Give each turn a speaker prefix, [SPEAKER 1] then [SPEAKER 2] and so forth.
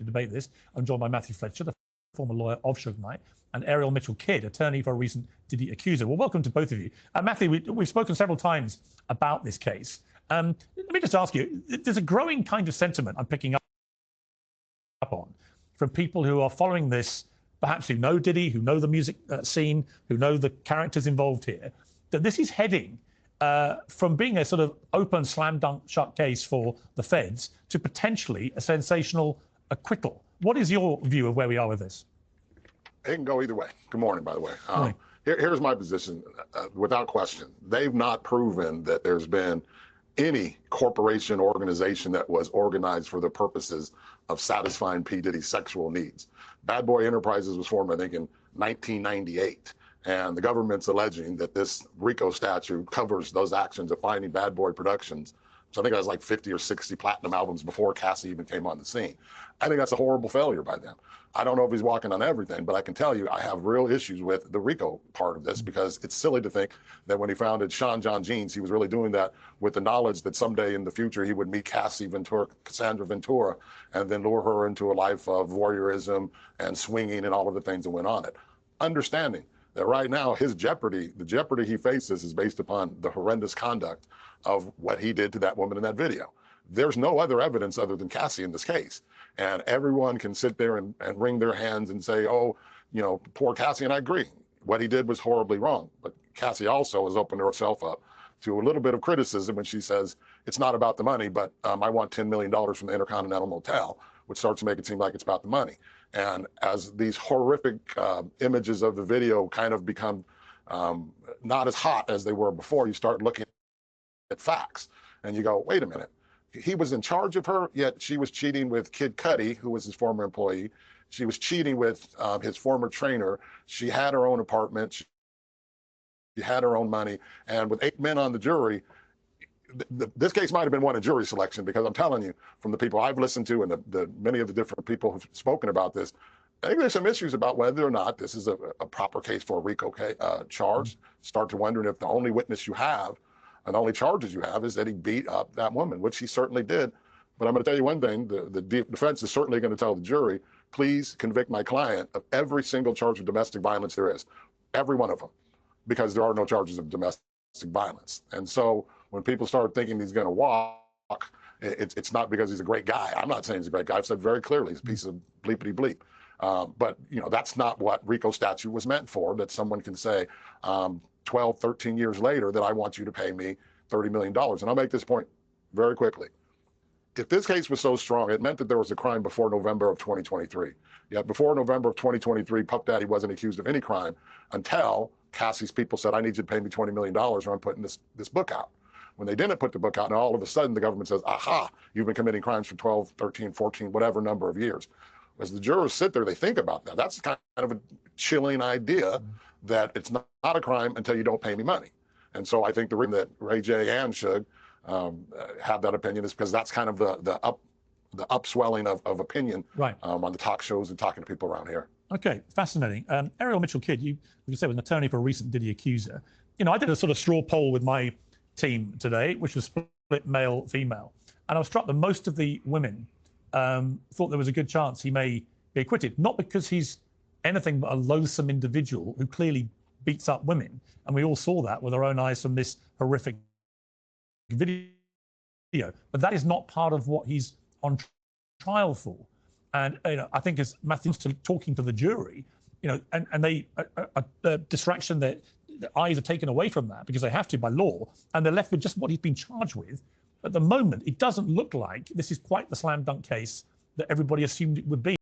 [SPEAKER 1] to debate this. I'm joined by Matthew Fletcher, the former lawyer of Suge Knight, and Ariel Mitchell-Kidd, attorney for a recent Diddy accuser. Well, welcome to both of you. Matthew, we've spoken several times about this case. Let me just ask you, there's a growing kind of sentiment I'm picking up on from people who are following this, perhaps who know Diddy, who know the music scene, who know the characters involved here, that this is heading from being a sort of open slam dunk shut case for the feds to potentially a sensational acquittal. What is your view of where we are with this?
[SPEAKER 2] It can go either way. Good morning, by the way.
[SPEAKER 1] Morning.
[SPEAKER 2] Here's my position, without question. They've not proven that there's been any corporation organization that was organized for the purposes of satisfying P. Diddy's sexual needs. Bad Boy Enterprises was formed, I think, in 1998. And the government's alleging that this RICO statute covers those actions of finding Bad Boy Productions. So I think it has like 50 or 60 platinum albums before Cassie even came on the scene. I think that's a horrible failure by them. I don't know if he's walking on everything, but I can tell you I have real issues with the RICO part of this, because it's silly to think that when he founded Sean John Jeans, he was really doing that with the knowledge that someday in the future he would meet Cassandra Ventura, and then lure her into a life of voyeurism and swinging and all of the things that went on it. Understanding that right now the jeopardy he faces is based upon the horrendous conduct of what he did to that woman in that video. There's no other evidence other than Cassie in this case. And everyone can sit there and wring their hands and say, oh, you know, poor Cassie, and I agree. What he did was horribly wrong. But Cassie also has opened herself up to a little bit of criticism when she says, it's not about the money, but I want $10 million from the Intercontinental Motel, which starts to make it seem like it's about the money. And as these horrific images of the video kind of become not as hot as they were before, you start looking at facts and you go, wait a minute. He was in charge of her, yet she was cheating with Kid Cudi, who was his former employee. She was cheating with his former trainer. She had her own apartment. She had her own money. And with 8 men on the jury, this case might have been won in jury selection, because I'm telling you, from the people I've listened to and the many of the different people who've spoken about this, I think there's some issues about whether or not this is a proper case for a RICO charge. Start to wondering if the only witness you have and the only charges you have is that he beat up that woman, which he certainly did. But I'm going to tell you one thing, the defense is certainly going to tell the jury, please convict my client of every single charge of domestic violence there is, every one of them, because there are no charges of domestic violence. And so when people start thinking he's going to walk, it's not because he's a great guy. I'm not saying he's a great guy. I've said very clearly, he's a piece of bleepity bleep. But you know, that's not what RICO statute was meant for, that someone can say 12, 13 years later that I want you to pay me $30 million. And I'll make this point very quickly. If this case was so strong, it meant that there was a crime before November of 2023. Yet before November of 2023, Puff Daddy wasn't accused of any crime until Cassie's people said, I need you to pay me $20 million or I'm putting this book out. When they didn't put the book out, and all of a sudden the government says, aha, you've been committing crimes for 12, 13, 14, whatever number of years. As the jurors sit there, they think about that. That's kind of a chilling idea, that it's not a crime until you don't pay me money. And so I think the reason that Ray J and Suge have that opinion is because that's kind of the upswelling of opinion,
[SPEAKER 1] right,
[SPEAKER 2] on the talk shows and talking to people around here. Okay,
[SPEAKER 1] fascinating. Ariel Mitchell-Kidd, you said, was an attorney for a recent Diddy accuser. You know, I did a sort of straw poll with my team today, which was split male-female, and I was struck that most of the women thought there was a good chance he may be acquitted, not because he's anything but a loathsome individual who clearly beats up women, and we all saw that with our own eyes from this horrific video, but that is not part of what he's on trial for. And you know, I think as Matthew's talking to the jury, you know, and they a distraction, that the eyes are taken away from that because they have to by law, and they're left with just what he's been charged with. At the moment, it doesn't look like this is quite the slam dunk case that everybody assumed it would be.